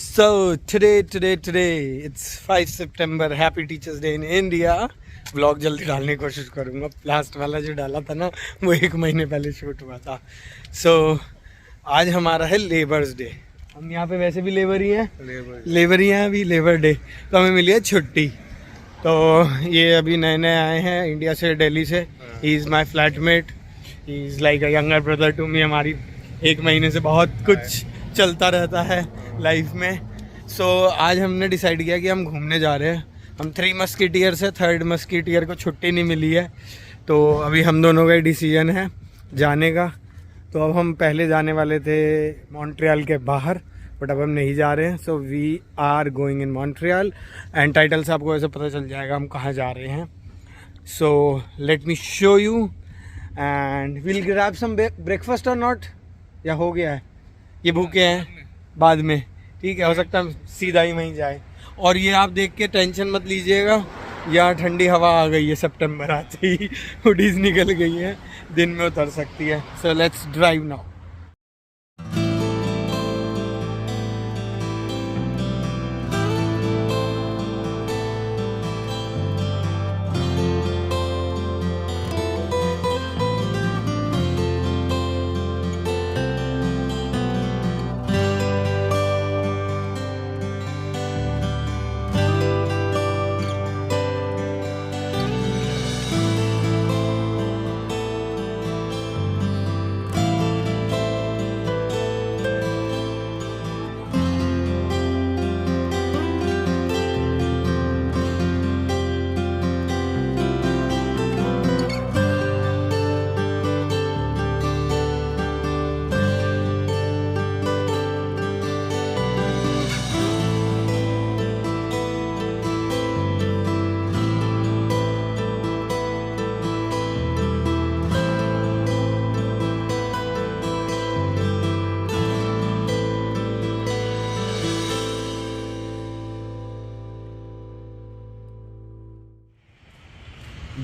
So today it's 5 September. Happy Teachers Day in India. Vlog जल्दी डालने की कोशिश करूँगा. लास्ट वाला जो डाला था ना वो 1 महीने पहले शूट हुआ था. सो आज हमारा है लेबर्स डे. हम यहाँ पे वैसे भी लेबर ही हैं, अभी लेबर डे तो हमें मिली है छुट्टी. तो ये अभी नए नए आए हैं इंडिया से, दिल्ली से. He is my flatmate, he is like a younger brother to me. हमारी 1 महीने से बहुत कुछ चलता रहता है लाइफ में. सो आज हमने डिसाइड किया कि हम घूमने जा रहे हैं. हम 3 मस्कीटियर से 3rd मस्कीटियर को छुट्टी नहीं मिली है, तो अभी हम दोनों का ही डिसीजन है जाने का. तो अब हम पहले जाने वाले थे मॉन्ट्रियल के बाहर, बट अब हम नहीं जा रहे हैं. So we are going in Montreal and title से आपको ऐसे पता चल जाएगा हम कहाँ जा रहे हैं. So let me show you and will grab some breakfast और नॉट, या हो गया है? ये भूखे हैं बाद में, ठीक है, हो सकता है सीधा ही वहीं जाए. और ये आप देख के टेंशन मत लीजिएगा, यहाँ ठंडी हवा आ गई है. सितंबर आते ही हुडीज निकल गई है, दिन में उतर सकती है. So let's drive now.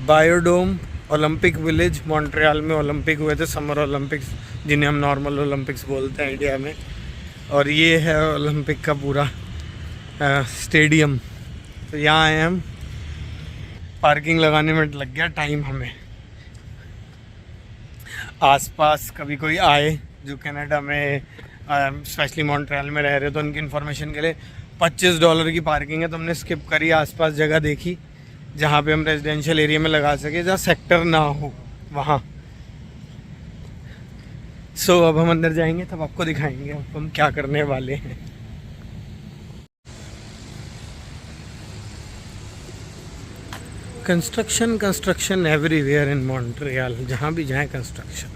Biodome Olympic village Montreal में ओलंपिक हुए थे, समर ओलंपिक्स, जिन्हें हम नॉर्मल ओलंपिक्स बोलते हैं इंडिया में. और ये है ओलंपिक का पूरा स्टेडियम. तो यहाँ आए हम. पार्किंग लगाने में लग गया टाइम हमें. आसपास कभी कोई आए जो कनाडा में स्पेशली मॉन्ट्रियल में रह रहे, तो उनकी इन्फॉर्मेशन के लिए $25 की पार्किंग है. तो हमने स्किप करी, आसपास जगह देखी जहाँ पे हम रेजिडेंशियल एरिया में लगा सके, जहाँ सेक्टर ना हो वहाँ. सो अब हम अंदर जाएंगे तब आपको दिखाएंगे अब हम क्या करने वाले हैं. Construction everywhere in Montreal. जहाँ भी जाए कंस्ट्रक्शन.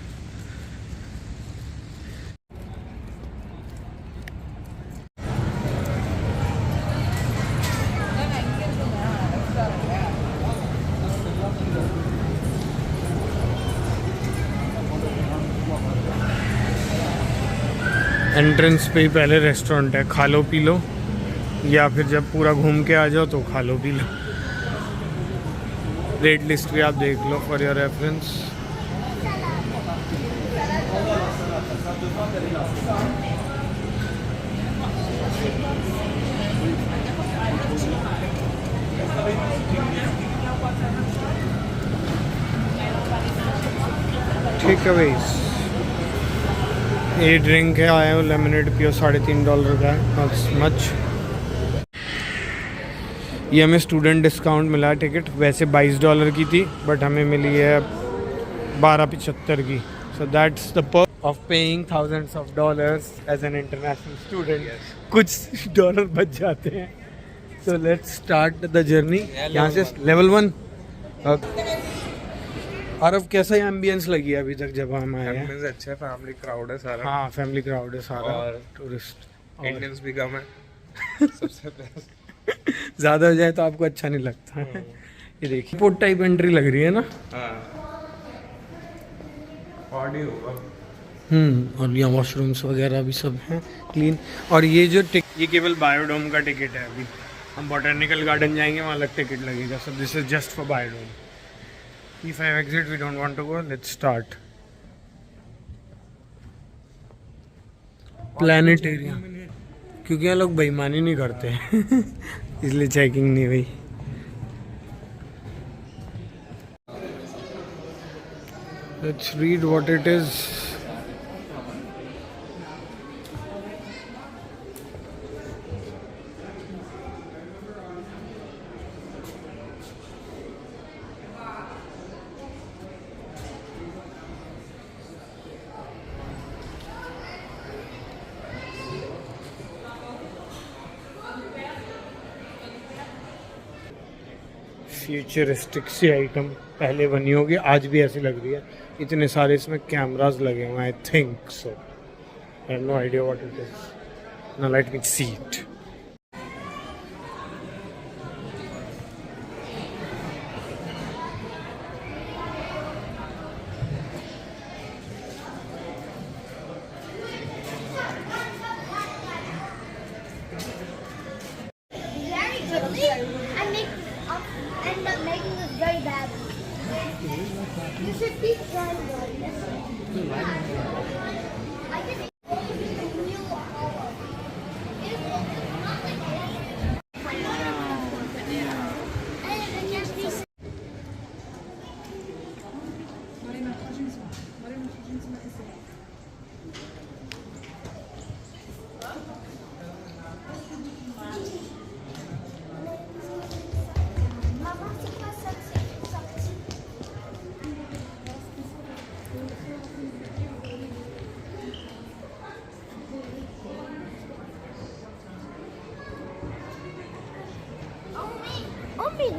एंट्रेंस पे ही पहले रेस्टोरेंट है, खा लो पी लो, या फिर जब पूरा घूम के आ जाओ तो खा लो पी लो. रेट लिस्ट भी आप देख लो फॉर योर रेफरेंस. ठीक है भाई, ये ड्रिंक है, आया हूँ लेमनेड पियो, $3.5 का है, नॉट मच. ये हमें स्टूडेंट डिस्काउंट मिला टिकट. वैसे $22 की थी, बट हमें मिली है 12.75 की. So that's the perk of paying thousands of dollars as an international student. कुछ डॉलर बच जाते हैं. So let's start the journey. यहाँ से लेवल 1. और अब कैसा एम्बियंस लगी है अभी तक जब हम आए हैं? अच्छा है, फैमिली क्राउड है सारा. हाँ, फैमिली क्राउड है सारा, और टूरिस्ट. इंडियंस भी कम है. सबसे बेस्ट. ज़्यादा हो जाए तो आपको अच्छा नहीं लगता है. ये देखिए पोर्ट टाइप एंट्री लग रही है ना. ऑडी होगा. और यहाँ वॉशरूम्स वगैरह भी सब हैं क्लीन. और ये जो ये केवल बायोडोम का टिकट है. अभी हम बॉटनिकल गार्डन जाएंगे, वहाँ अलग टिकट लगेगा. So this is just for Biodome. If I exit, we don't want to go. Let's start. Planetarium. क्योंकि ये लोग बेईमानी नहीं करते इसलिए चेकिंग नहीं हुई। Let's read what it is. Futuristic सी आइटम पहले बनी होगी, आज भी ऐसी लग रही है। इतने सारे इसमें कैमरास लगे हुए हैं। I think so, I have no idea what it is. Now let me see it. Very quickly, I end up making this very bad. You should keep trying one. I can new hollow. It's not like and it just be Mama, c'est quoi ça? C'est sorti. Oh, wait.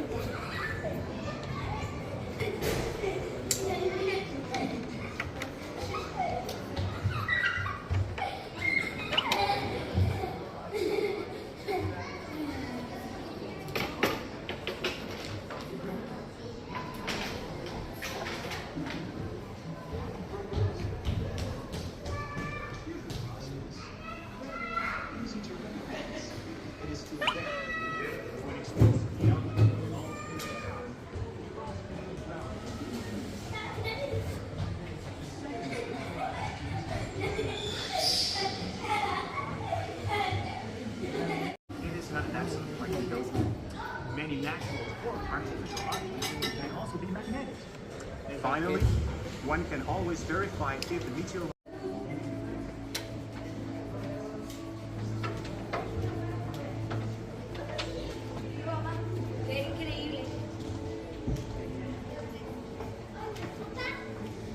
It is not an accident like it goes. Many natural or artificial objects can also be magnetic. Finally, one can always verify if the meteorite Qué increíble.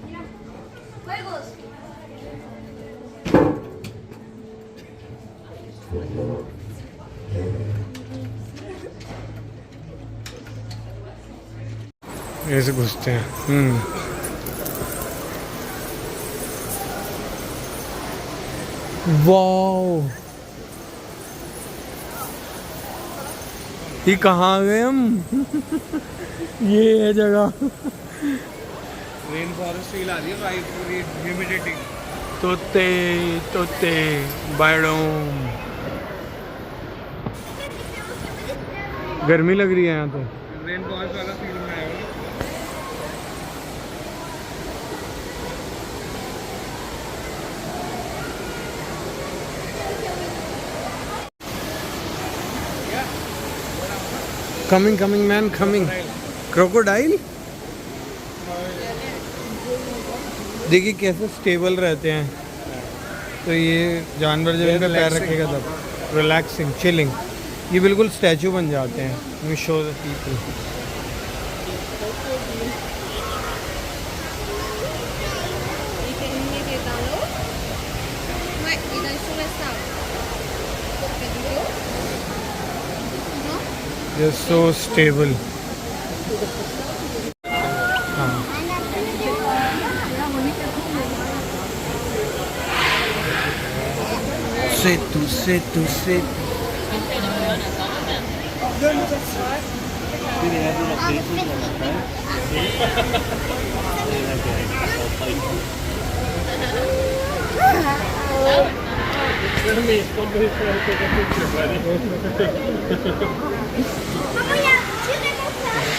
Mira, juegos. ऐसे घुसते हैं। Wow, ये कहाँ आ गए हम ये है जगह। रेन फॉरेस्ट फील आ रही है भाई, पूरी ह्यूमिडिटी। तोते तोते बायोडोम। गर्मी लग रही है यहाँ तो। रेन फॉरेस्ट वाला फील में आया होगा। Coming coming man coming. Crocodile देखिए कैसे स्टेबल रहते हैं। तो ये जानवर जब इनका पैर रखेगा तब रिलैक्सिंग चिलिंग, ये बिल्कुल स्टैचू बन जाते हैं। You show the people. They're so stable. Sit. Mama, yeah, you can go first.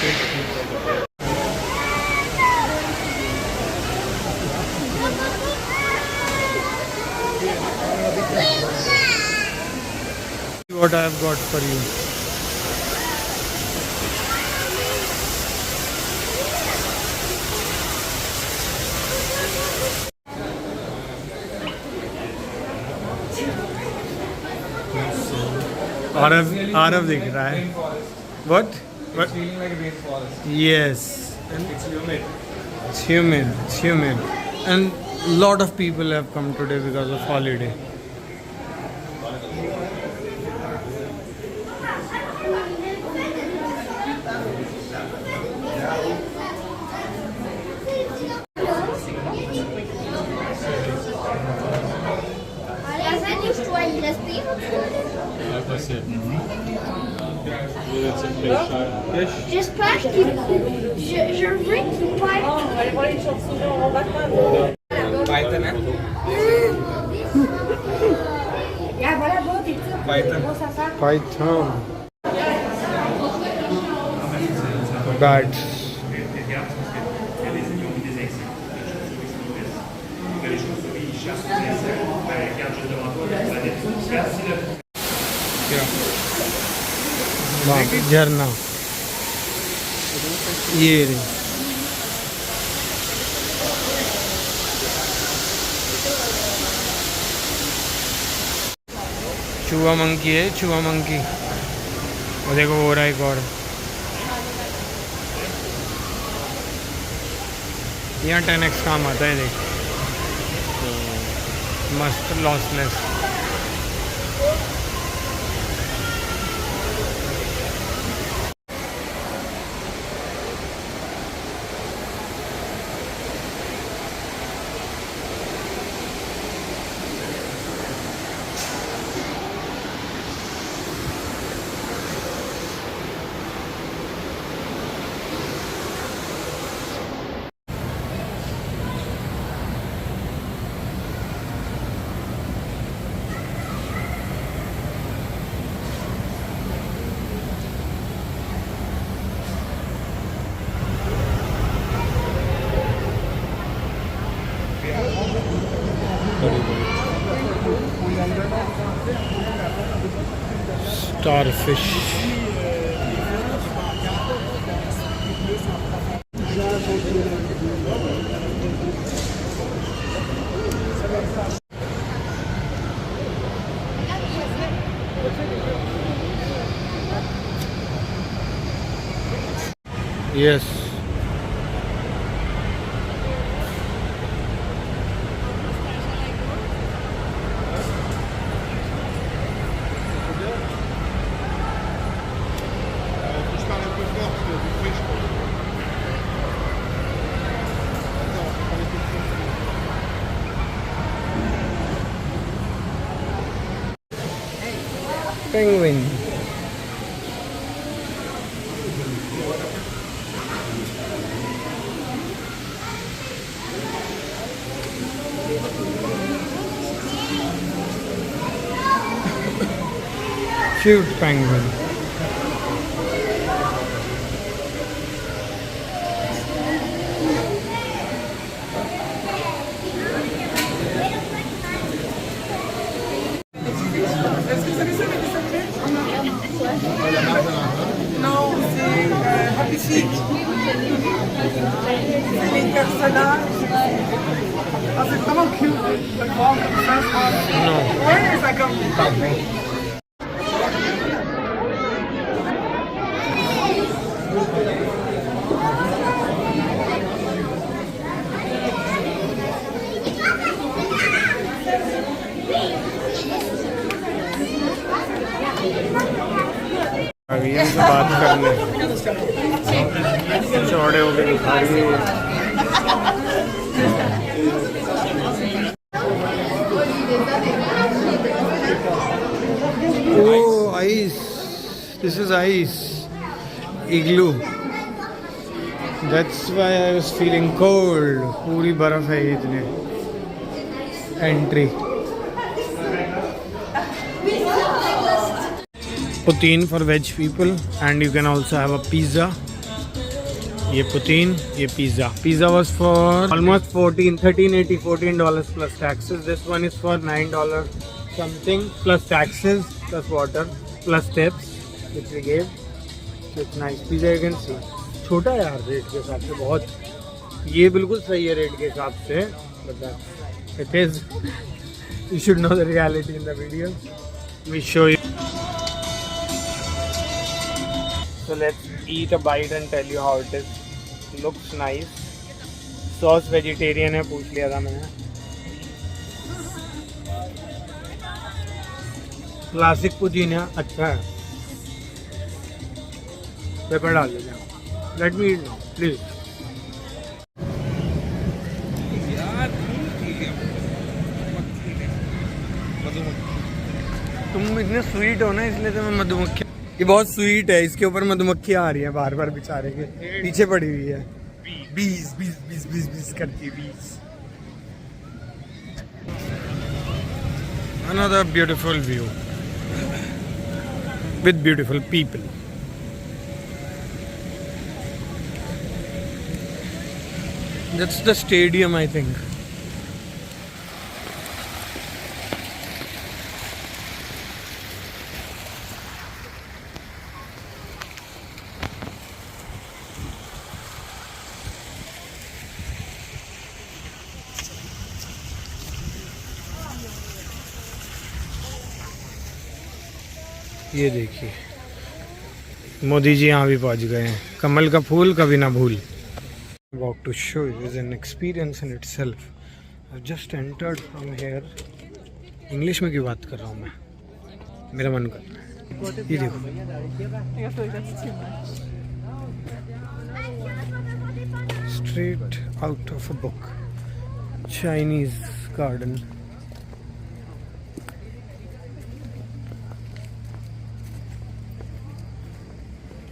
what I have got for you. Aarav दिख रहा है. What? It's feeling like rainforest. Yes. It's humid. It's humid. It's humid. And lot of people have come today because of holiday. Ja sais nicht, wo il reste. J'espère qu'il. Je veux qu'il parle. Python, hein? Ja, voilà, bon, t'es sûr. Python. Bon, ça fait. Python. Bats. झरना ये रे. चूहा monkey है, चूहा monkey. वो देखो हो रहा है एक और. यहाँ 10x काम आता है. देख मस्त lossless. Starfish. Yes. Penguin. Cute penguin. Non, c'est Happy Feet. C'est les personnages. Ah, c'est vraiment cute de le voir comme ça. Non. Ouais, ça comme. अभी से बात करने चौड़े हो गए खाली. Oh, ice. This is ice. Igloo. That's why I was feeling cold. पूरी बर्फ है इतने. Entry. Poutine for veg people, and you can also have a pizza. ये poutine, ये pizza. Pizza was for almost $13.80, $14 plus taxes. This one is for $9 something plus taxes plus water. plus tips which we gave. So it's nice. Pizza you can see. छोटा है यार rate के हिसाब से बहुत. ये बिल्कुल सही है रेट के हिसाब से. But it is. You should know the reality in the video. We show you. So let's eat a bite and tell you how it is. Looks nice. Sauce vegetarian है, पूछ लिया था मैंने. क्लासिक पुदीना अच्छा है. पेपर डाल देते हैं. Let me eat now, please. यार ठीक है. तुम इतने स्वीट हो ना इसलिए तो मैं मधुमक्खी. ये बहुत स्वीट है. इसके ऊपर मधुमक्खियाँ आ रही हैं बार बार बेचारे के पीछे पड़ी हुई है. बीस बीस बीस बीस बीस करती है. बीस. Another beautiful view with beautiful people. That's the stadium, I think. ये देखिए मोदी जी यहाँ भी पहुँच गए हैं. कमल का फूल कभी ना भूल. Walk to show you is an experience in itself. I've just entered from here. English में क्यों बात कर रहा हूँ मैं. मेरा मन कर रहा है. ये देखो. Straight out of a book. Chinese garden.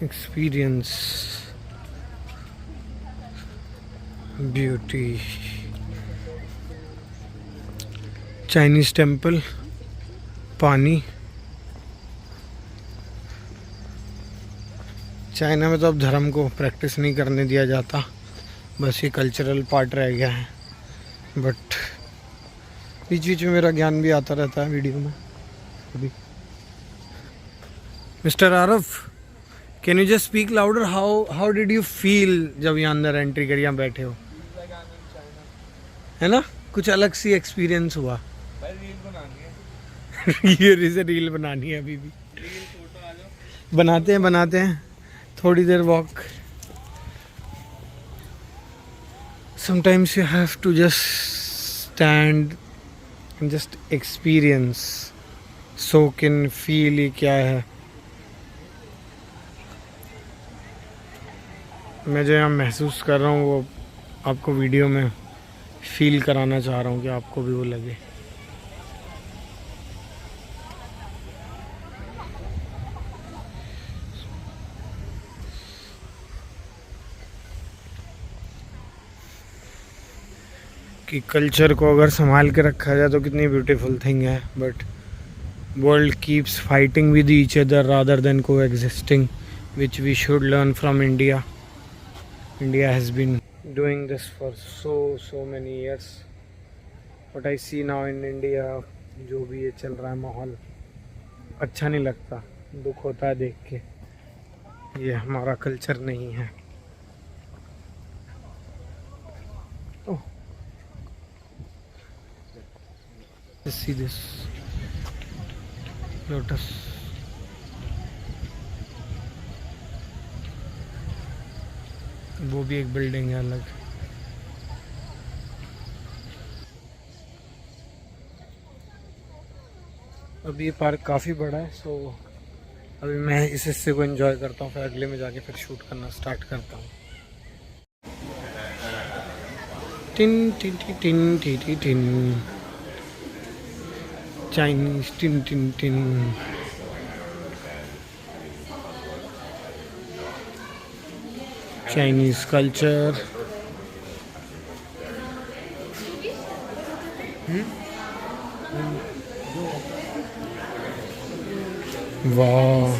Experience beauty. Chinese temple. पानी. चाइना में तो अब धर्म को प्रैक्टिस नहीं करने दिया जाता. बस ये कल्चरल पार्ट रह गया है. बट बीच बीच में मेरा ज्ञान भी आता रहता है वीडियो में. अभी mister Aarif, can you just speak louder. How did you feel जब यहाँ अंदर एंट्री करी, यहाँ बैठे हो, है ना. कुछ अलग सी एक्सपीरियंस हुआ. भाई रील बनानी है. ये से रील बनानी है. अभी भी रील फोटो आ जाओ. बनाते हैं थोड़ी देर walk. Sometimes you have to just stand and just experience. Soak in, feel ये क्या है. मैं जो यहाँ महसूस कर रहा हूँ वो आपको वीडियो में फील कराना चाह रहा हूँ कि आपको भी वो लगे. कि कल्चर को अगर संभाल के रखा जाए तो कितनी ब्यूटीफुल थिंग है. But world keeps fighting with each other rather than coexisting, which we should learn from India. India has been doing this for so many years. What I see now in India, जो भी ये चल रहा है माहौल, अच्छा नहीं लगता. दुख होता है देख के. ये हमारा कल्चर नहीं है. Oh, let's see this lotus. वो भी एक बिल्डिंग है अलग. अब ये पार्क काफ़ी बड़ा है. सो अभी मैं इस हिस्से को एंजॉय करता हूँ, फिर अगले में जाके फिर शूट करना स्टार्ट करता हूँ. Tin tin tin tin tin tin. Chinese tin tin tin. Chinese culture. Wow.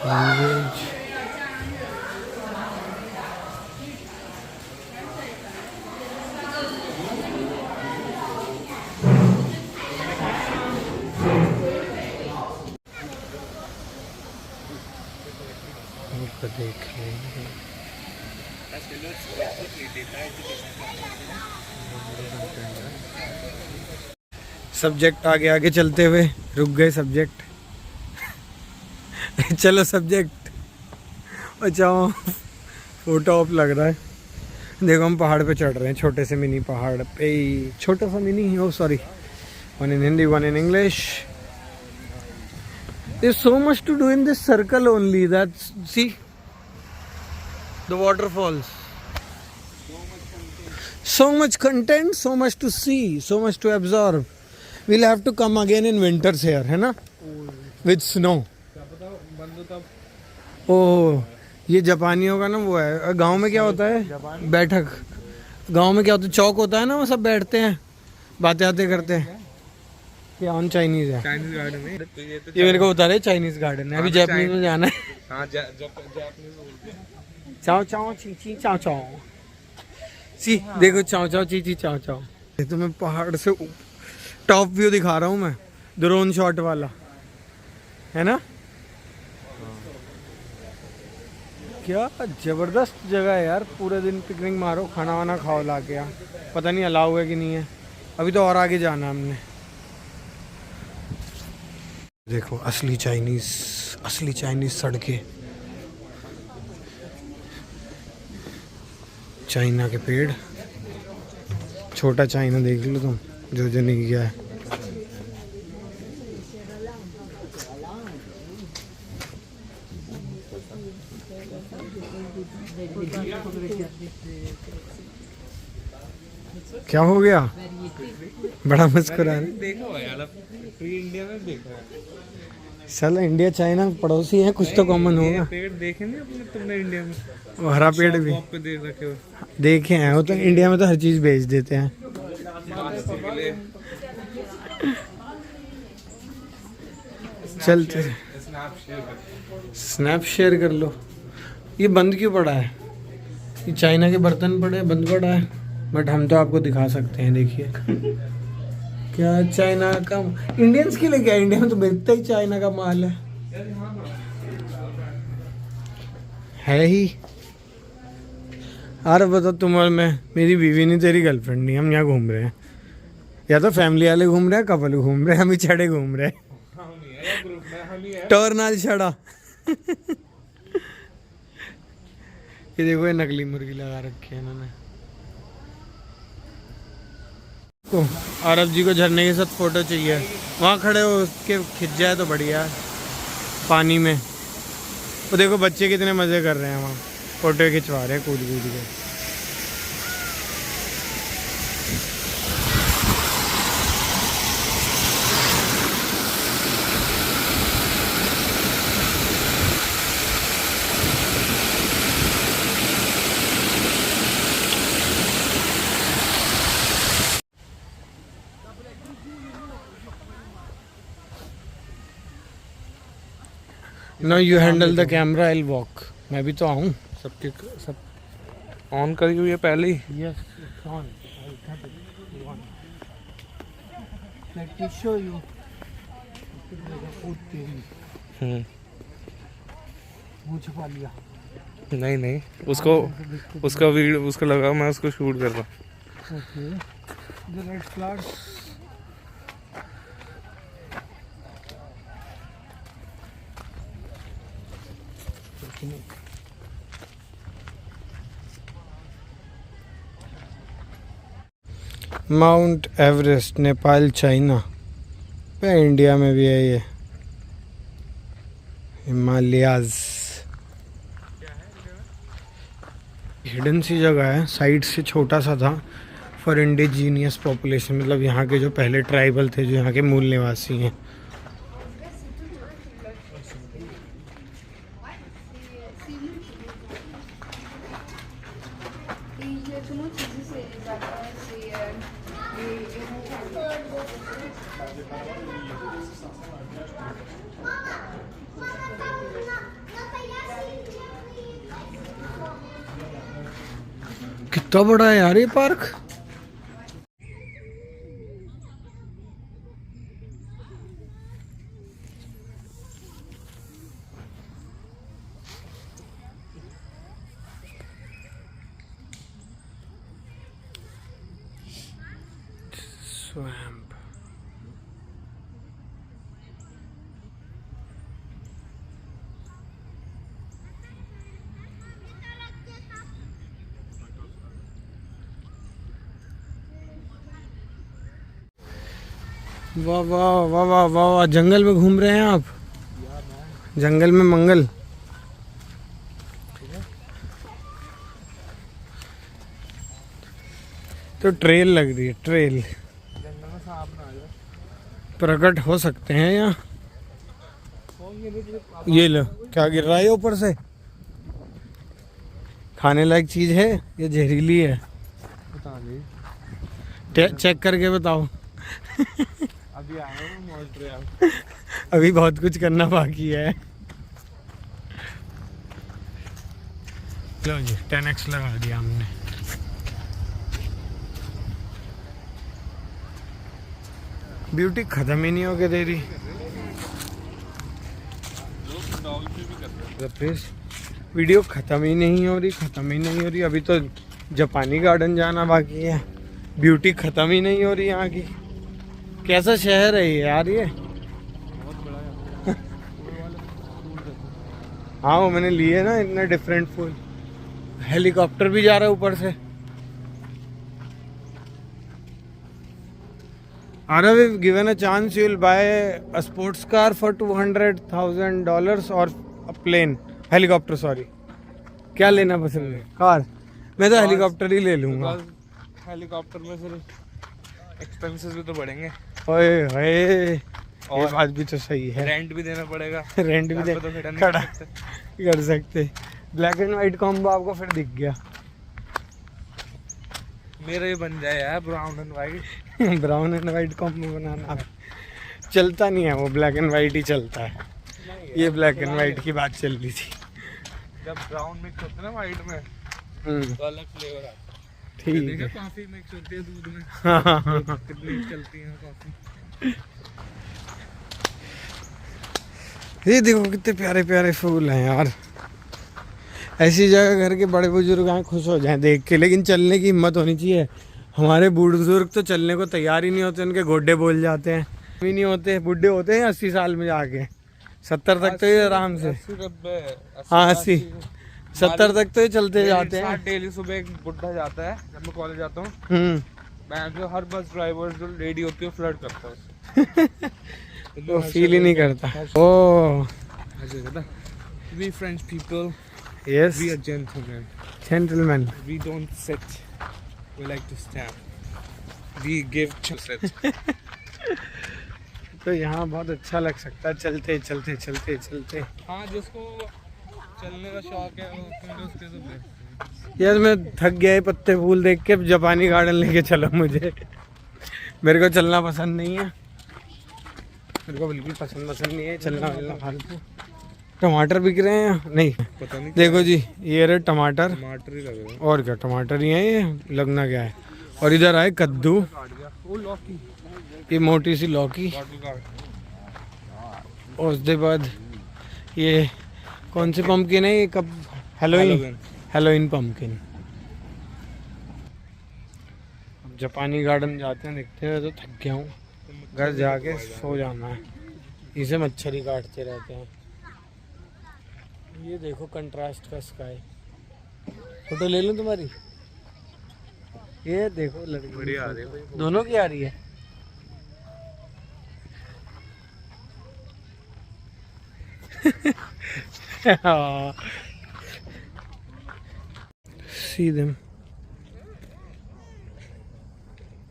Language. देख लेंगे। सब्जेक्ट आगे आगे चलते हुए रुक गए सब्जेक्ट। चलो सब्जेक्ट बचाओ। फोटो ऑफ लग रहा है। देखो हम पहाड़ पे चढ़ रहे हैं, छोटे से मिनी पहाड़ पे। छोटा सा mini, oh sorry, one in Hindi one in English. There's so much to do in this circle only. That's, see the waterfalls. So much content, so much to see, so much to absorb. We'll have to come again in winters here, है ना? With snow. ओह, ये जापानियों का ना वो है। गांव में क्या होता है? बैठक। गांव में क्या होता है? चौक होता है ना, वो सब बैठते हैं, बातें आते करते हैं। ये ऑन चाइनीज है। चाइनीज गार्डन है ये मेरे को बता रहे चाइनीज गार्डन है। अभी जापानीज में जाना है। हाँ जापानीज। चाओ चाओ ची ची चाओ चाओ। सी देखो, चाओ चाओ ची ची चाओ चाओ। ये तो मैं पहाड़ से टॉप व्यू दिखा रहा हूँ मैं, ड्रोन शॉट वाला, है ना? क्या जबरदस्त जगह है यार। पूरे दिन पिकनिक मारो, खाना वाना खाओ ला के। यहाँ पता नहीं अलाउ है कि नहीं है। अभी तो और आगे जाना हमने। देखो असली चाइनीज सड़कें, चाइना के पेड़। छोटा चाइना देख लो तुम, जो नहीं गया है। क्या हो गया? बड़ा मुस्कुरा रहे। देखो यार, इंडिया में देखो साला इंडिया चाइना पड़ोसी है, कुछ तो कॉमन होगा। पेड़ देखे नहीं अपने तुमने इंडिया में? वो हरा पेड़ भी पे देख रखे हो? देखे हैं। वो तो इंडिया में तो हर चीज बेच देते हैं। चलते स्नैप शेयर कर लो। ये बंद क्यों पड़ा है? ये चाइना के बर्तन पड़े, बंद पड़ा है। बट हम तो आपको दिखा सकते हैं, देखिए। क्या चाइना का इंडियंस के लिए क्या? इंडिया में तो बिकता ही चाइना का माल है ही। अरे बता, तुम और मैं, मेरी बीवी नहीं, तेरी गर्लफ्रेंड नहीं, हम यहाँ घूम रहे हैं। या तो फैमिली वाले घूम रहे हैं, कपल घूम रहे हैं, हम ही छड़े घूम रहे हैं। टोर नाल छड़ा। ये देखो, ये नकली मुर्गी लगा रखी है इन्होंने। आरब जी को झरने के साथ फोटो चाहिए। वहाँ खड़े हो उसके खिंच जाए तो बढ़िया है, पानी में। वो देखो बच्चे कितने मज़े कर रहे हैं वहाँ, फोटो खिंचवा रहे हैं कूद कूद के। Now you handle the camera, I'll walk. मैं भी तो आऊँ। सब ऑन करी हुई है पहले ही। Yes, it's on. I'll cut it. On. Let me show you. मुँह छुपा लिया। नहीं उसको उसका वीडियो उसको लगा, मैं उसको शूट कर रहा हूँ। Okay. The red flowers. Mount Everest, Nepal, China पे, इंडिया में भी है ये हिमालयाज। हिडन सी जगह है, साइड से छोटा सा था। फॉर इंडिजीनियस पॉपुलेशन, मतलब यहाँ के जो पहले ट्राइबल थे, जो यहाँ के मूल निवासी हैं। कितना बड़ा है यार ये पार्क। स्वैम्प। वाह वाह वाह वाह वाह वाह, जंगल में घूम रहे हैं आप, जंगल में मंगल। तो ट्रेल लग रही है, ट्रेल। प्रकट हो सकते हैं यहाँ। ये लो, क्या गिर रहा है ऊपर से? खाने लायक चीज है ये, जहरीली है? चेक करके बताओ। अभी आया हूँ मॉन्ट्रियल। अभी बहुत कुछ करना बाकी है। लो जी, 10x लगा दिया हमने। ब्यूटी खत्म ही नहीं होके दे रही। वीडियो खत्म ही नहीं हो रही, खत्म ही नहीं हो रही। अभी तो जापानी गार्डन जाना बाकी है, ब्यूटी खत्म ही नहीं हो रही यहाँ की। कैसा शहर है ये यार ये? हाँ वो मैंने लिए ना इतने डिफरेंट फूल। हेलीकॉप्टर भी जा रहा है ऊपर से। Arav, if given a chance, you will buy a sports car for $200,000 or a plane, helicopter, sorry. क्या लेना पसंद है? कार? मैं तो हेलीकॉप्टर ही ले लूँगा। हेलीकॉप्टर में फिर एक्सपेंसेस भी तो बढ़ेंगे। ओए होए, ये बात भी तो सही है। रेंट भी देना पड़ेगा। रेंट भी तो खड़ा कर सकते। ब्लैक एंड व्हाइट कॉम्बो आपको फिर दिख गया। मेरा ही बन जाए यार brown and white. Brown and white combo बनाना चलता नहीं है, वो ब्लैक एंड व्हाइट ही चलता है। ये ब्लैक एंड व्हाइट की बात चल रही थी। जब ब्राउन मिक्स होता है ना व्हाइट में, तो अलग फ्लेवर आता है। ठीक है। कॉफी मिक्स होती है दूध में। हाँ। कितनी चलती है कॉफी। ये देखो कितने प्यारे प्यारे फूल हैं यार। ऐसी जगह घर के बड़े बुजुर्ग आए खुश हो जाएं देख के, लेकिन चलने की हिम्मत होनी चाहिए। हमारे बूढ़े बुजुर्ग तो चलने को तैयार ही नहीं होते, उनके गोड्डे बोल जाते हैं। भी नहीं होते, बुढ़े होते हैं 80 साल में जाके। 70 तक तो ये आराम से, हाँ 80 70 तक तो ये चलते जाते हैं। डेली सुबह एक बुढ़ा जाता है जब मैं कॉलेज जाता हूँ। मैं जो हर बस ड्राइवर जो लेडी होती है फ्लर्ट करता है। वो फील ही नहीं करता। ओह We French people, yes, we are gentlemen. Gentleman. We don't sit. We like to stand. We give to sit. तो यहाँ बहुत अच्छा लग सकता है चलते चलते चलते चलते। हाँ जिसको चलने का शौक है वो उसके तो बेस्ट। यार मैं थक गया है पत्ते फूल देख के, जापानी गार्डन लेके चलो मुझे। मेरे को चलना पसंद नहीं है, मेरे को बिल्कुल पसंद नहीं है चलना वलना फालतू। टमाटर बिक रहे हैं नहीं? पता नहीं। देखो जी ये रहे टमाटर। टमाटर ही लग रहा है। और क्या टमाटर ही हैं, ये लगना क्या है। और इधर आए कद्दू, वो लौकी, ये मोटी सी लौकी। Bottle gourd. और उसके बाद ये कौन सी पम्पकिन है ये? कब हेलोइन? Halloween pumpkin. अब जापानी गार्डन जाते हैं, देखते हैं। तो थक गया हूँ, घर जाके सो जाना है। इसे मच्छर ही काटते रहते हैं। ये देखो कंट्रास्ट का स्काई। फोटो ले लूं तुम्हारी? ये देखो लड़की बढ़िया आ रही है। दोनों की आ रही है। See them.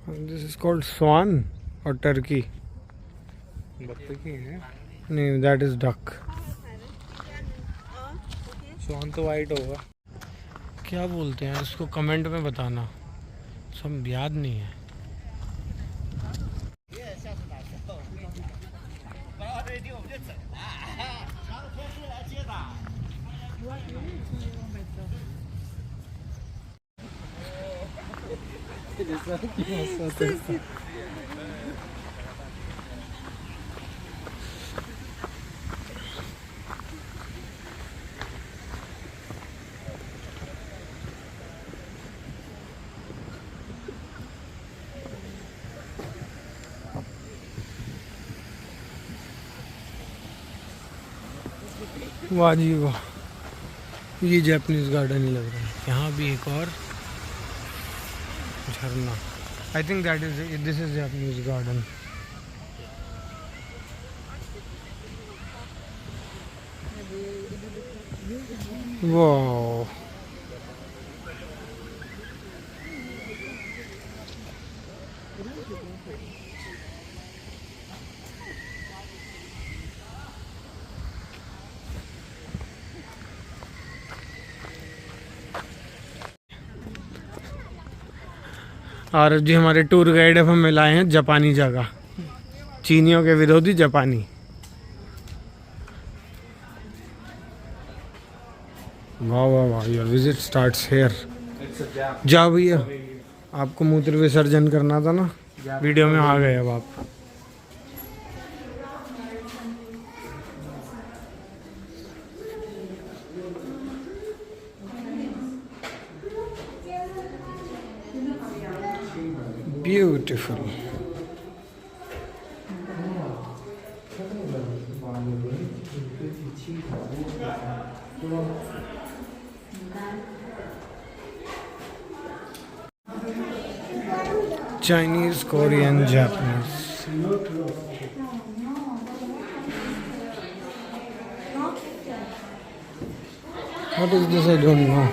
This is called swan or turkey. बत्तख ही है। नहीं, that is duck. स्वान तो वाइट होगा। क्या बोलते हैं इसको, कमेंट में बताना, सब याद नहीं है। वाह जी वाह, ये जापानीज गार्डन ही लग रहा है। यहाँ भी एक और झरना, I think that is this is Japanese garden. वाह, और जी हमारे टूर गाइड अब हमें लाए हैं जापानी जगह, चीनियों के विरोधी जापानी। वाह वाह वाह, योर विजिट स्टार्ट्स हियर। जाओ भैया, आपको मूत्र विसर्जन करना था ना, वीडियो में आ गए अब आप। Beautiful. Chinese, Korean, Japanese. What is this? I don't know.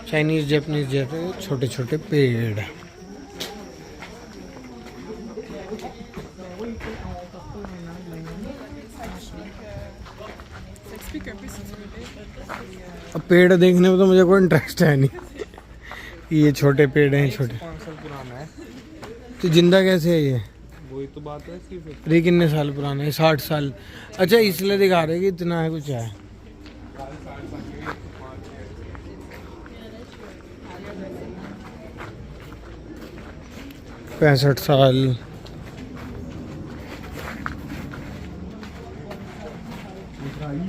Chinese, Japanese जैसे छोटे छोटे पेड़। अब पेड़ देखने में तो मुझे कोई इंटरेस्ट है नहीं। ये छोटे पेड़ हैं, छोटे। 5 साल पुराना है। तो जिंदा कैसे है ये? वही तो बात है इसकी फिर। अरे कितने साल पुराना है? 60 साल। अच्छा, इसलिए दिखा रहे कि इतना है, कुछ है। पैंसठ साल।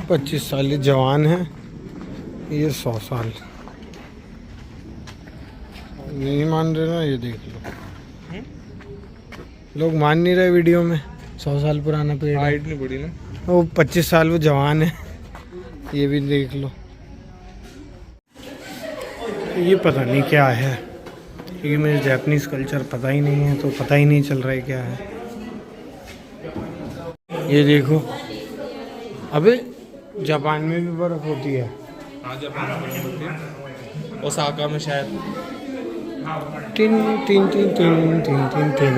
पच्चीस साल। ये जवान है, ये 100 साल। नहीं मान रहे ना, ये देख लो, लोग मान नहीं रहे वीडियो में। 100 साल पुराना पेड़ है। हाइट नहीं बढ़ी ना। वो 25 साल वो जवान है, ये भी देख लो। ये पता नहीं क्या है, क्योंकि मुझे जापानीज कल्चर पता ही नहीं है, तो पता ही नहीं चल रहा है क्या है। ये देखो, अबे जापान में भी बर्फ होती है। हाँ, जापान में होती है। ओसाका में शायद। Tin tin tin tin tin tin tin.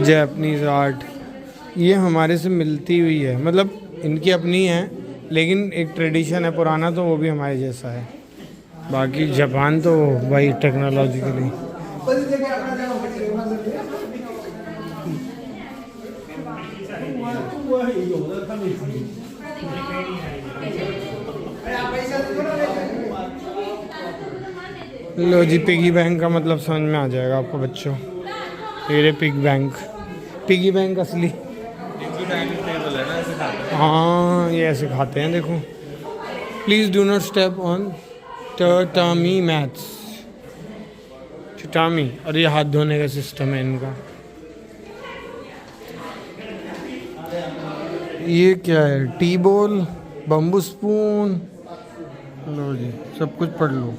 Japanese art ये हमारे से मिलती हुई है, मतलब इनकी अपनी है, लेकिन एक ट्रेडिशन है पुराना, तो वो भी हमारे जैसा है। बाकी जापान तो भाई टेक्नोलॉजिकली। लो जी, पिगी बैंक का मतलब समझ में आ जाएगा आपको बच्चों। ये पिग बैंक, पिगी बैंक असली। इनकी डाइनिंग टेबल है ना, ऐसे खाते हैं। हाँ, ये ऐसे खाते हैं, देखो। Please do not step on tatami mats. Tatami, और ये हाथ धोने का सिस्टम है इनका। ये क्या है? टी बोल, बम्बू स्पून। लो जी, सब कुछ पढ़ लो।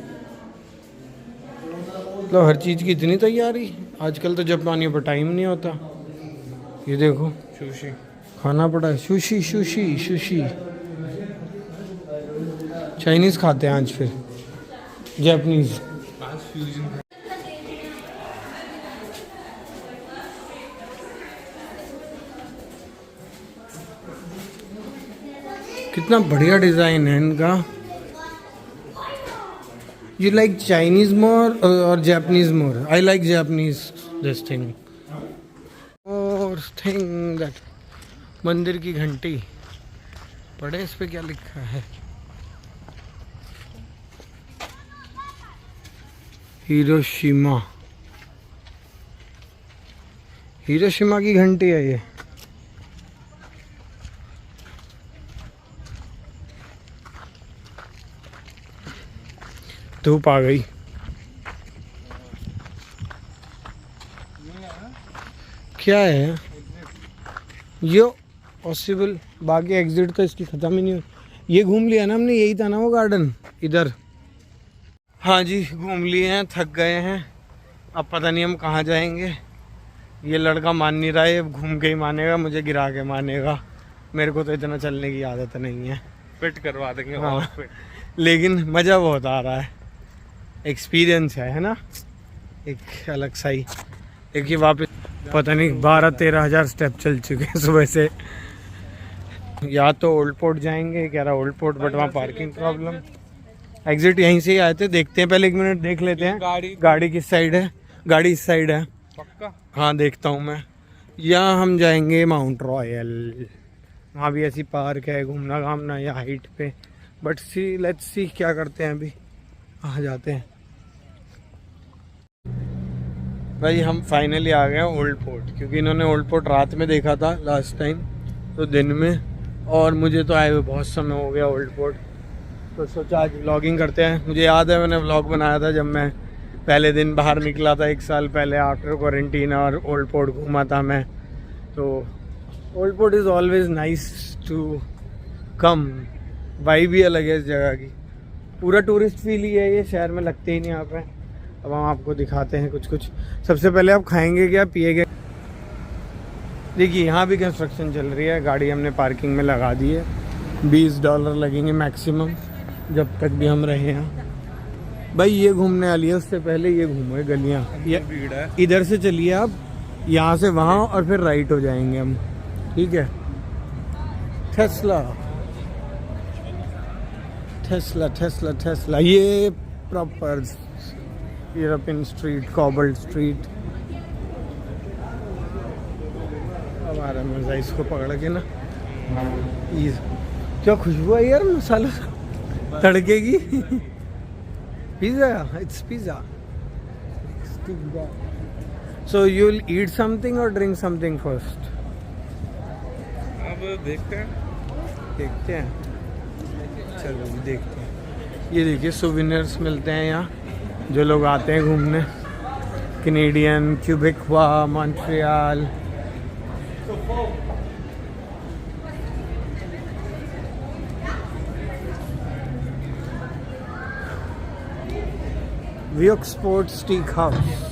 मतलब हर चीज़ की इतनी तैयारी। आजकल तो जापानियों पर टाइम नहीं होता। ये देखो, सुशी खाना पड़ा है। Sushi sushi sushi. चाइनीज़ खाते हैं आज, फिर जापानीज़। आज फ्यूजन। कितना बढ़िया डिज़ाइन है इनका। You like Chinese more or Japanese more? I like Japanese this thing. More thing that मंदिर की घंटी पढ़े, इस पे क्या लिखा है? हिरोशिमा। हिरोशिमा की घंटी है ये। धूप आ गई। क्या है ये पॉसिबल? बाकी एग्जिट तो इसकी ख़त्म ही नहीं हुई। ये घूम लिया ना हमने, यही था ना वो गार्डन इधर। हाँ जी घूम लिए हैं, थक गए हैं, अब पता नहीं हम कहाँ जाएंगे। ये लड़का मान नहीं रहा है, अब घूम के ही मानेगा, मुझे गिरा के मानेगा। मेरे को तो इतना चलने की आदत नहीं है। फिट करवा देंगे। हाँ। और फिट। लेकिन मज़ा बहुत आ रहा है, एक्सपीरियंस है ना एक अलग सा ही। देखिए वापस पता नहीं 12-13 हज़ार स्टेप चल चुके हैं सुबह से। या तो ओल्ड पोर्ट जाएंगे, कह रहा ओल्ड पोर्ट, बट वहाँ पार्किंग प्रॉब्लम। एग्जिट यहीं से ही आए थे, देखते हैं पहले 1 मिनट देख लेते हैं गाड़ी किस साइड है। गाड़ी इस साइड है पक्का। हाँ देखता हूँ मैं। यहाँ हम जाएंगे माउंट रॉयल, वहाँ भी ऐसी पार्क है, घूमना घामना या हाइट पे। बट लेट्स सी क्या करते हैं अभी, कहाँ जाते हैं। भाई हम फाइनली आ गए हैं ओल्ड पोर्ट, क्योंकि इन्होंने ओल्ड पोर्ट रात में देखा था लास्ट टाइम, तो दिन में, और मुझे तो आए हुए बहुत समय हो गया ओल्ड पोर्ट, तो सोचा आज व्लॉगिंग करते हैं। मुझे याद है मैंने व्लॉग बनाया था जब मैं पहले दिन बाहर निकला था 1 साल पहले आफ्टर क्वारंटीन, और ओल्ड पोर्ट घूमा था मैं। तो old port is always nice to come, vibe भी अलग है इस जगह की। पूरा टूरिस्ट फील ही है ये, शहर में लगते ही नहीं यहाँ पे। अब हम आपको दिखाते हैं कुछ कुछ। सबसे पहले आप खाएंगे क्या पिएंगे? देखिए यहाँ भी कंस्ट्रक्शन चल रही है, गाड़ी हमने पार्किंग में लगा दी है। $20 लगेंगे मैक्सिमम जब तक भी हम रहे हैं। भाई ये घूमने वाली है, उससे पहले ये घूमो गलियाँ। ये भीड़ है। इधर से चलिए आप, यहाँ से वहाँ और फिर राइट हो जाएंगे हम, ठीक है। टेस्ला टेस्ला टेस्ला टेस्ला, ये proper European street, cobbled street. हमारा मज़ा इसको पकड़ के ना, ये क्या खुशबू है यार मसालों तड़के की। Pizza, eats pizza. So you will eat something और ड्रिंक समथिंग फर्स्ट? अब देखते हैं। चलो देखते हैं। ये देखिए सोविनियर्स मिलते हैं यहाँ, जो लोग आते हैं घूमने। कैनेडियन, क्यूबेक हुआ, मॉन्ट्रियल। वियोक स्पोर्ट स्टीक हाउस।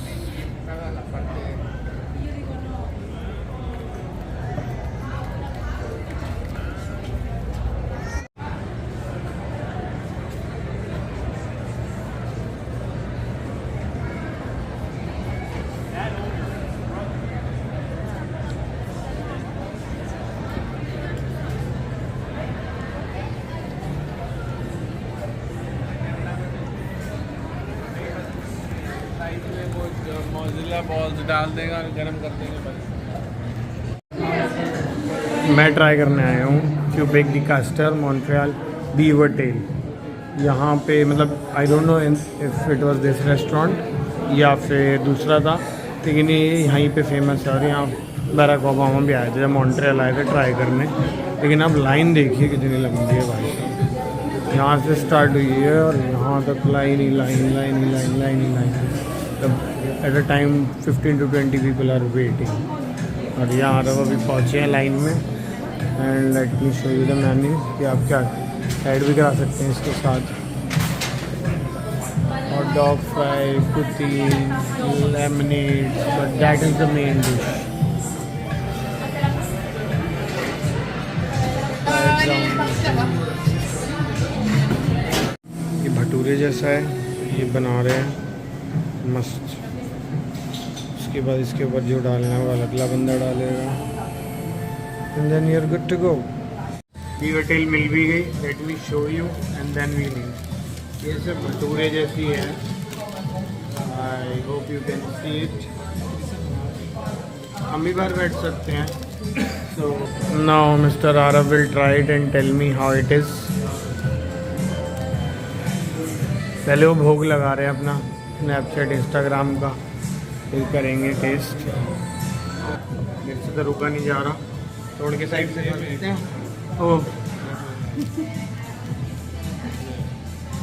मोज़िला बॉल्स डाल देगा और गर्म कर देंगे बस। मैं ट्राई करने आया हूँ क्यूबेक डी कास्टर मॉन्ट्रियल बीवर टेल। यहाँ पे मतलब I don't know if it was this restaurant या फिर दूसरा था, लेकिन ये यहीं पे फेमस है। और यहाँ बैराक ओबामा भी आए थे जब मॉन्ट्रियल आए थे ट्राई करने। लेकिन अब लाइन देखिए कितनी लंबी है भाई साहब, यहाँ से स्टार्ट हुई है और यहाँ तक line he line line he line line he line. At a time 15 to 20 people are waiting। और यहाँ तो अभी पहुँचे हैं लाइन में। And let me show you the menu कि आप क्या ऐड भी करा सकते हैं इसके साथ। Hot dog, fry, cookies, lemonade, but that is the main dish. ये भटूरे जैसा है, ये बना रहे हैं मस्त। उसके बाद इसके ऊपर जो डालना है वो अगला बंदा डालेगा। And then you are good to go. Beaver tail मिल भी गई, let me show you and then we leave. ये सब भटूरे जैसी है, I hope you can see it. हम भी बाहर बैठ सकते हैं। So now mister Aarav will try it and tell me how it is. पहले वो भोग लगा रहे हैं अपना स्नैपचैट इंस्टाग्राम का, फिर करेंगे टेस्ट। मेरे से तो रुका नहीं जा रहा, तोड़ के साइड से सकते हैं। ओ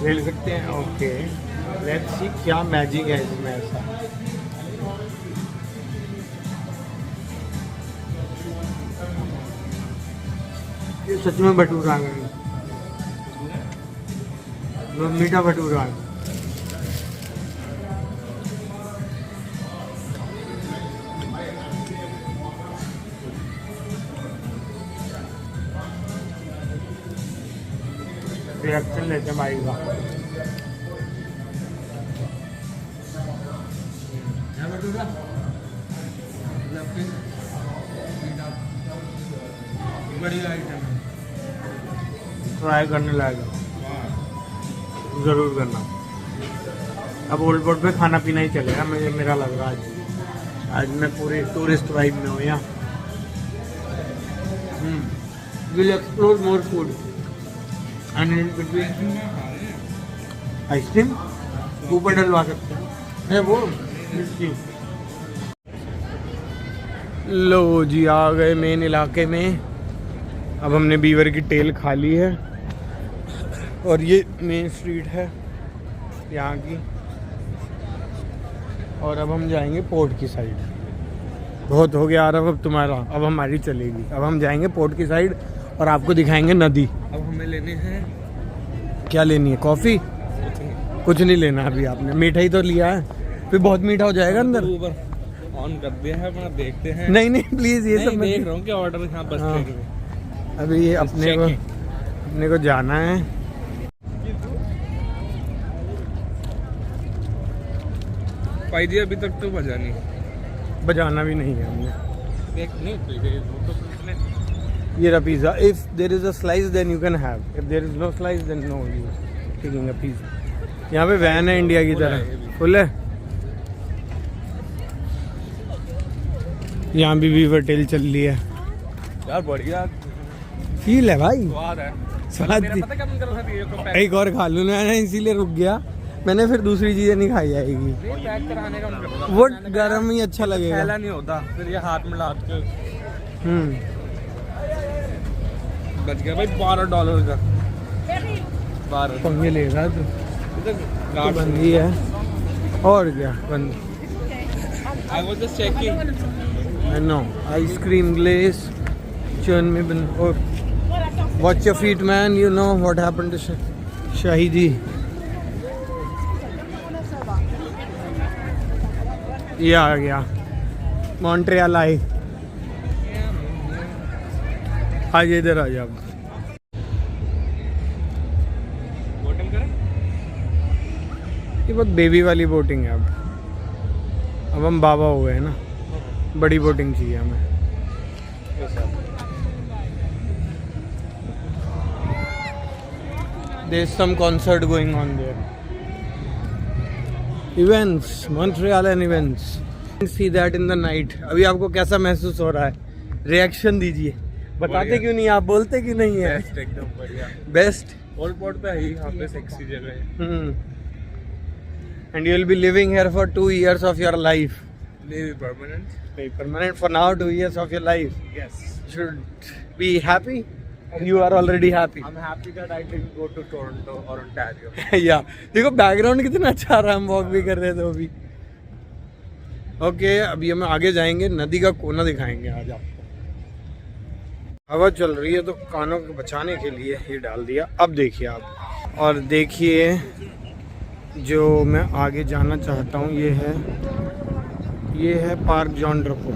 ले सकते हैं, ओके। लेट्स सी क्या मैजिक है इसमें ऐसा। ये सच में भटूरा है, वो मीठा भटूरा है। रिएक्शन लेते हैं भाई का। बढ़िया आइटम है, ट्राई करने लायक ज़रूर करना। अब ओल्ड पोर्ट पे खाना पीना ही चलेगा, मुझे मेरा लग रहा है आज मैं पूरे टूरिस्ट वाइब में हूँ यहाँ। Will explore more food and in between ice cream ऊपर डलवा सकते हैं, है वो मिर्ची। लो जी आ गए मेन इलाके में। अब हमने बीवर की टेल खा ली है और ये मेन स्ट्रीट है यहाँ की, और अब हम जाएंगे पोर्ट की साइड। बहुत हो गया यार अब तुम्हारा, अब हमारी चलेगी। अब हम जाएंगे पोर्ट की साइड और आपको दिखाएंगे नदी। अब हमें लेने हैं, क्या लेनी है? कॉफ़ी? कुछ नहीं लेना अभी आपने, मीठा ही तो लिया है, फिर बहुत मीठा हो जाएगा अंदर। ऊबर ऑन कर दिया है अपना, देखते हैं। नहीं नहीं प्लीज़ ये सब देख रहा हूँ क्या ऑर्डर यहाँ बस हाँ। ट्रेन में। अभी ये अपने को जाना है। भाई जी अभी तक तो बजा नहीं, बजाना भी नहीं है हमने। देख नहीं वो तो पूछ ले। ये रहा pizza. If there is a slice then you can have, if there is no slice then no you taking a pizza. यहाँ पे वैन है इंडिया की तरह, फुल है। यहाँ भी वीवर टेल चल रही है यार, बढ़िया फील है भाई, स्वाद है। स्वाद मेरा की। पता क्या मन कर रहा था, ये तो पैक एक और खा लूँ ना, इसीलिए रुक गया मैंने, फिर दूसरी चीजें नहीं खाई जाएगी। कराने का मन कर रहा था। वो गरम ही अच्छा लगेगा। फैला नहीं होता, फिर ये हाथ में लाद के बच गया भाई। $12 का 12 पंगे ले रहा तू। इधर तो गार्ड बंदी है और क्या बंद। I was just checking. No ice cream ग्लेस चर्न में बन। और watch your feet man, you know what happened to शाहिदी। ये आ गया मॉन्ट्रियल आई। आज इधर आ जाओ। बोटिंग करें? ये बहुत बेबी वाली बोटिंग है। अब हम बाबा हो गए ना, बड़ी बोटिंग चाहिए हमें। There's some concert going on there. Events, Montreal and events. See that in the night. अभी आपको कैसा महसूस हो रहा है? रिएक्शन दीजिए। बताते क्यों नहीं, आप बोलते क्यों नहीं है? बेस्ट, एकदम बढ़िया। बेस्ट। ओल्ड पोर्ट पे है, यहाँ पे सेक्सी जगह है। And you will be living here for 2 years of your life. Maybe permanent. Maybe permanent for now, 2 years of your life. Yes. Should be happy. You are already happy. I'm happy that I didn't go to Toronto or Ontario. या देखो background कितना अच्छा आ रहा है, हम walk भी कर रहे थे अभी। ओके अभी हम आगे जाएंगे, नदी का कोना दिखाएंगे आज आपको। हवा चल रही है तो कानों को बचाने के लिए ये डाल दिया। अब देखिए आप, और देखिए जो मैं आगे जाना चाहता हूँ ये है पार्क जॉन ड्रको।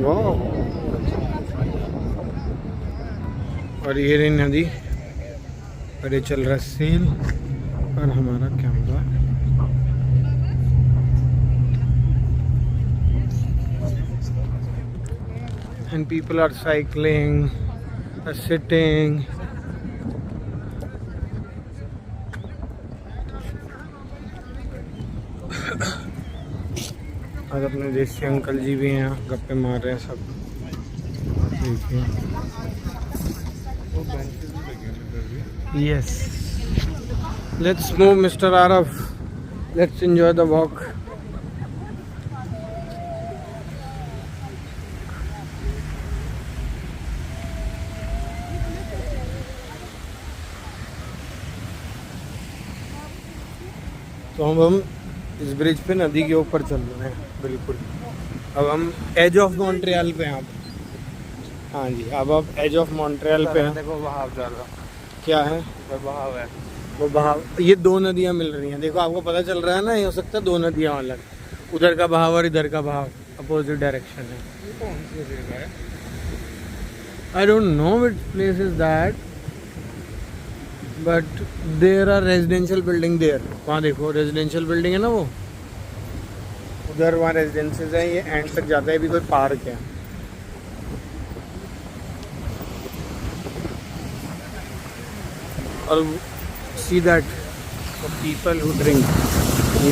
वाह, और ये रही नदी, और ये चल रहा है सेल, और हमारा camera and people are cycling, sitting. और अपने देसी अंकल जी भी हैं, गप्पे मार रहे हैं सब। देखिए yes, let's move Mr. Araf, let's enjoy the walk. तो हम इस ब्रिज पे नदी के ऊपर चल रहे हैं बिल्कुल। अब हम एज ऑफ मॉन्ट्रियल पे हैं। हाँ जी, अब आप एज ऑफ मॉन्ट्रियल पे हैं। देखो बहाव चल रहा, क्या है बहाव है। वो बहाव, ये दो नदियाँ मिल रही हैं। देखो आपको पता चल रहा है ना, ये हो सकता है दो नदियाँ अलग, उधर का बहाव और इधर का बहाव अपोजिट डायरेक्शन है। ये कौन सी जगह है? I don't know which place is that, but there are residential building there. वहाँ देखो रेजिडेंशियल बिल्डिंग है ना, वो उधर वहाँ रेजिडेंसेज हैं। ये एंड तक जाता है, अभी कोई पार्क है। और see that people who drink, ये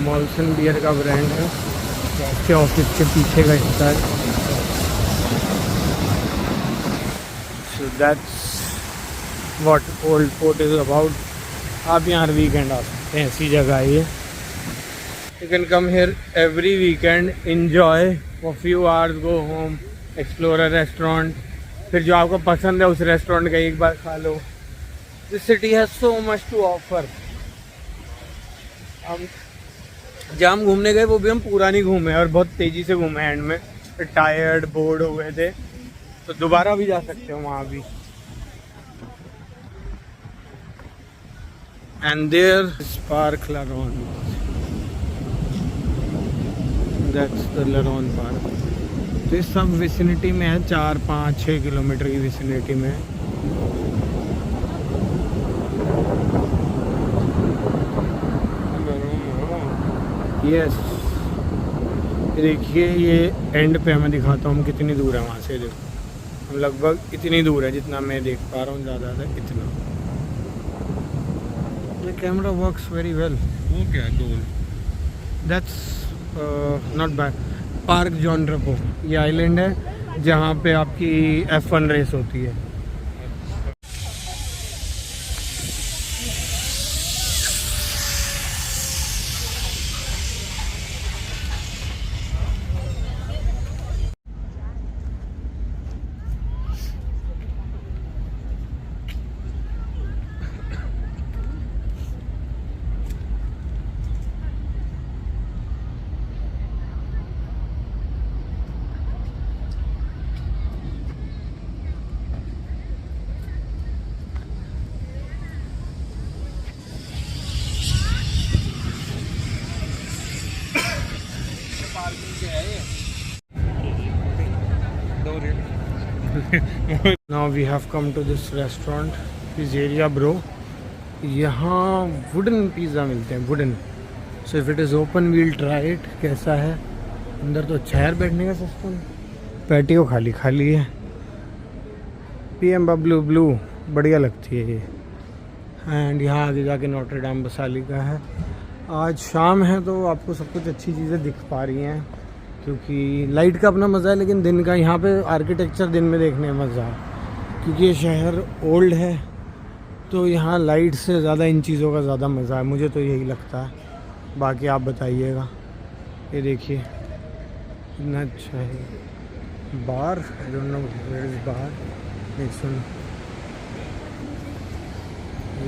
मॉल्सन बियर का ब्रांड है, के ऑफिस के पीछे का हिस्सा है। So that's what old fort is about. आप यहाँ हर वीकेंड आ सकते हैं, ऐसी जगह है ये। You can come here every weekend, enjoy for few hours, go home, explore a restaurant, फिर जो आपको पसंद है उस रेस्टोरेंट का एक बार खा लो। This city has so much to offer. हम जहाँ हम घूमने गए वो भी हम पूरा नहीं घूमे और बहुत तेज़ी से घूमे एंड में, टायर्ड बोर्ड हो गए थे, तो दोबारा भी जा सकते हो वहाँ भी। And there is park Laron, that's the Laron park. तो इस सब विसिनिटी में है, 4, 5, 6 किलोमीटर की विसिनिटी में है। यस, देखिए ये एंड पे मैं दिखाता हूँ कितनी दूर है वहाँ से। देखो हम लगभग इतनी दूर है जितना मैं देख पा रहा हूँ, ज़्यादा इतना। ये कैमरा वर्क्स वेरी वेल। वो क्या है गोल? That's not bad. Park Jean Drapeau, ये आइलैंड है जहाँ पे आपकी F1 रेस होती है। Now we have come to this restaurant, this area bro. यहाँ वुडन पिज़्ज़ा मिलते हैं, wooden. So if it is open we'll try it, कैसा है अंदर। तो अच्छा है बैठने का सिस्टम, पैटियो खाली खाली है। PM ब्लू बढ़िया लगती है ये। एंड यहाँ आगे जाके नोटर डाम बसाली का है। आज शाम है तो आपको सब कुछ अच्छी चीज़ें दिख पा रही हैं, क्योंकि लाइट का अपना मज़ा है, लेकिन दिन का यहाँ पे आर्किटेक्चर दिन में देखने में मज़ा है, क्योंकि ये शहर ओल्ड है तो यहाँ लाइट से ज़्यादा इन चीज़ों का ज़्यादा मज़ा है, मुझे तो यही लगता है। बाकी आप बताइएगा। ये देखिए इतना अच्छा है bar, I don't know where is bar, नहीं सुन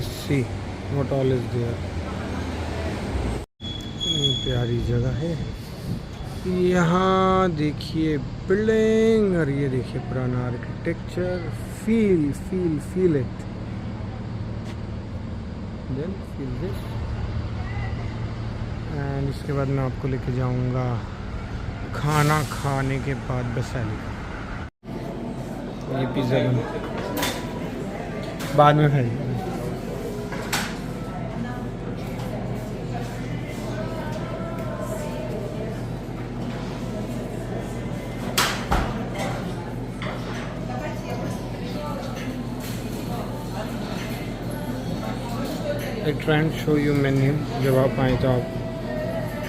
see what all is there. प्यारी जगह है। यहाँ देखिए बिल्डिंग, और ये देखिए पुराना architecture. Feel it, then feel this. And इसके बाद मैं आपको लेके जाऊंगा खाना खाने के बाद बसाली। ये पिज़्ज़ा बाद में खाएंगे। I try and show you menu, जब आप आए तो आप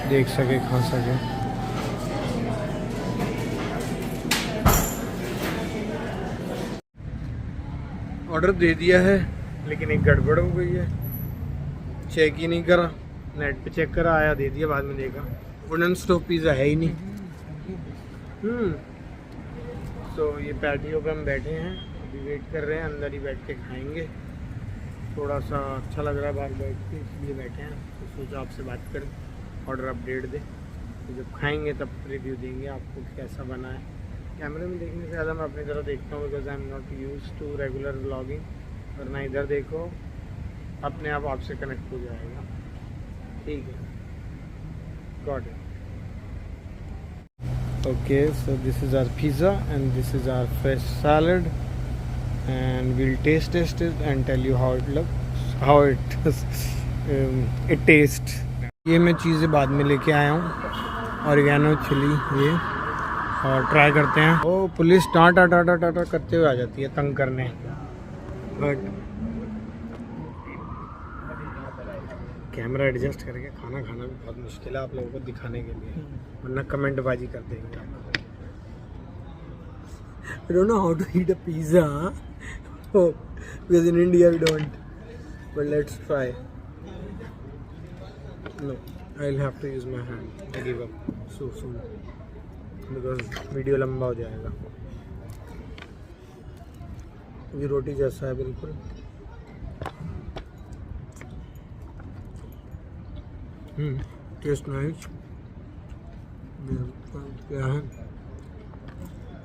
देख सके, खा सके। ऑर्डर दे दिया है, लेकिन एक गड़बड़ हो गई है। चेक ही नहीं करा, नेट पे चेक करा, आया दे दिया, बाद में देखा वुडन स्टोव पिज़्ज़ा है ही नहीं। तो ये पैटियो पे हम बैठे हैं, अभी वेट कर रहे हैं, अंदर ही बैठ के खाएंगे। थोड़ा सा अच्छा लग रहा है बाहर बैठ के, इसलिए बैठे हैं। तो सोचा आपसे बात करें, ऑर्डर अपडेट दे। तो जब खाएंगे तब रिव्यू देंगे आपको कि कैसा बना है। कैमरे में देखने से ज़्यादा मैं अपनी तरह देखता हूँ, because I am not use to regular vlogging. वरना इधर देखो अपने आप आपसे कनेक्ट हो जाएगा। ठीक है, got it. Okay, so this is our pizza and this is our fresh salad, and we'll taste it and tell you how it looks, how it it tastes. ये मैं चीज़ें बाद में लेके आया हूँ, ऑरिगेनो, चिली, ये, और ट्राई करते हैं। ओ पुलिस टाटा टाटा टाटा करते हुए आ जाती है तंग करने, बट कैमरा एडजस्ट करके खाना खाना भी बहुत मुश्किल है आप लोगों को दिखाने के लिए, वरना कमेंट बाजी कर देंगे। I don't know how to eat a pizza, oh, because in India we don't. But let's try. No, I'll have to use my hand. I give up so soon because video लंबा हो जाएगा। ये रोटी जैसा है बिल्कुल। Taste nice. क्या है?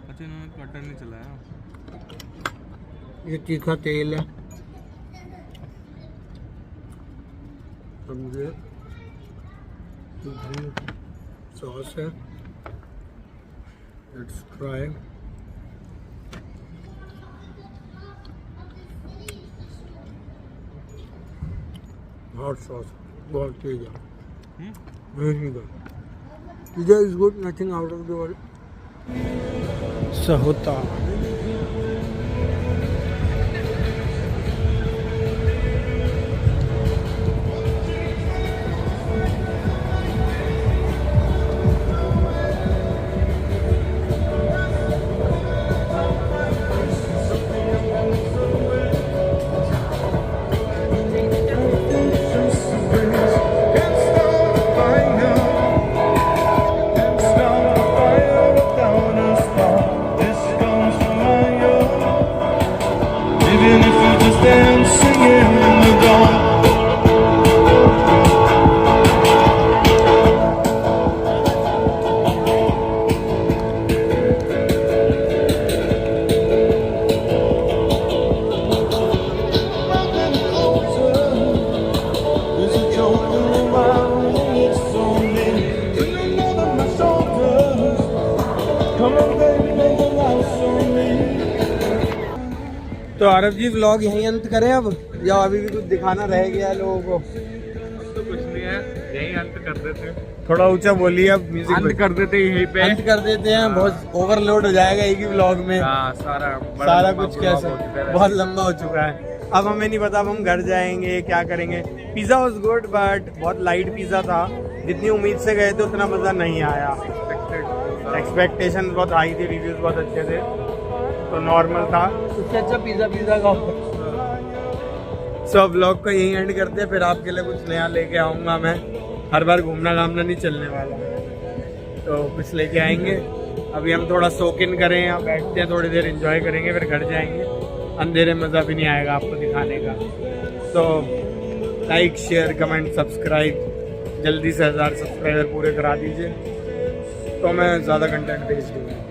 अच्छा, इन्होंने कटर नहीं चलाया। ये तीखा तेल है, ये सॉस है। Let's try. हॉट सॉस बहुत तेज है। Pizza is good, nothing out of the world. Sahota. तो आरव जी व्लॉग यहीं अंत करें अब, या अभी भी कुछ दिखाना रह गया है लोगों को? तो कुछ नहीं है, यही अंत कर देते हैं। थोड़ा ऊंचा बोलिए, अब म्यूजिक अंत कर देते हैं यहीं पे। अंत कर देते हैं, बहुत ओवरलोड हो जाएगा एक ही व्लॉग में। सारा कुछ कैसा बहुत लंबा हो चुका है। अब हमें नहीं पता अब हम घर जाएंगे क्या करेंगे। पिज़्ज़ा वाज गुड बट बहुत लाइट पिज़्ज़ा था, जितनी उम्मीद से गए थे उतना मज़ा नहीं आया। एक्सपेक्टेशन बहुत हाई थी, रिव्यूज़ बहुत अच्छे थे, तो नॉर्मल था। उससे अच्छा पिज़्ज़ा का। सो व्लॉग को यहीं एंड करते हैं, फिर आपके लिए कुछ नया लेके आऊँगा मैं। हर बार घूमना घामना नहीं चलने वाला, तो कुछ लेके आएंगे। अभी हम थोड़ा सोक इन करें, यहाँ बैठते हैं, थोड़ी देर एंजॉय करेंगे, फिर घर जाएंगे। अंधेरे मज़ा भी नहीं आएगा आपको दिखाने का। तो लाइक, शेयर, कमेंट, सब्सक्राइब, जल्दी से 1000 सब्सक्राइबर पूरे करा दीजिए, तो मैं ज़्यादा कंटेंट भेज दूँगा।